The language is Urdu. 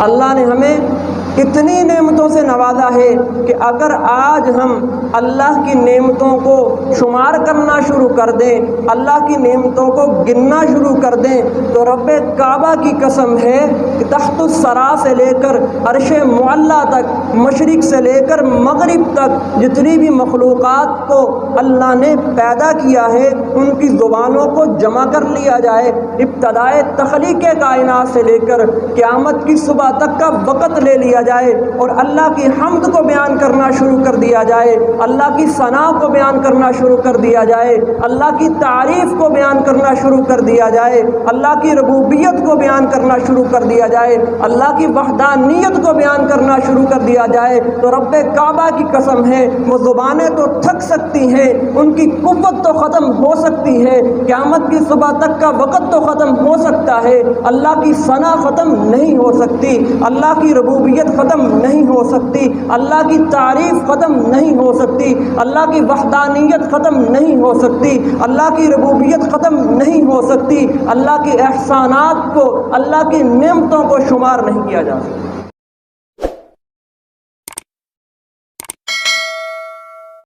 اللہ نے ہمیں اتنی نعمتوں سے نوازا ہے کہ اگر آج ہم اللہ کی نعمتوں کو شمار کرنا شروع کر دیں، اللہ کی نعمتوں کو گننا شروع کر دیں، تو رب کعبہ کی قسم ہے کہ تحت الثری سے لے کر عرش معلیٰ تک، مشرق سے لے کر مغرب تک جتنی بھی مخلوقات کو اللہ نے پیدا کیا ہے ان کی زبانوں کو جمع کر لیا جائے، ابتدائے تخلیق کائنات سے لے کر قیامت کی صبح تک کا وقت لے لیا جائے اور اللہ کی حمد کو بیان کرنا شروع کر دیا جائے، اللہ کی ثنا کو بیان کرنا شروع کر دیا جائے، اللہ کی تعریف کو بیان کرنا شروع کر دیا جائے، اللہ کی ربوبیت کو بیان کرنا شروع کر دیا جائے، اللہ کی وحدانیت کو بیان کرنا شروع کر دیا جائے، تو رب کعبہ کی قسم ہے وہ زبانیں تو تھک سکتی ہیں، ان کی قوت تو ختم ہو سکتی ہے، قیامت کی صبح تک کا وقت تو ختم ہو سکتا ہے، اللہ کی ثنا ختم نہیں ہو سکتی، اللہ کی ربوبیت ختم نہیں ہو سکتی، اللہ کی تعریف ختم نہیں ہو سکتی، اللہ کی وحدانیت ختم نہیں ہو سکتی، اللہ کی ربوبیت ختم نہیں ہو سکتی، اللہ کے احسانات کو، اللہ کی نعمتوں کو شمار نہیں کیا جا سکتا۔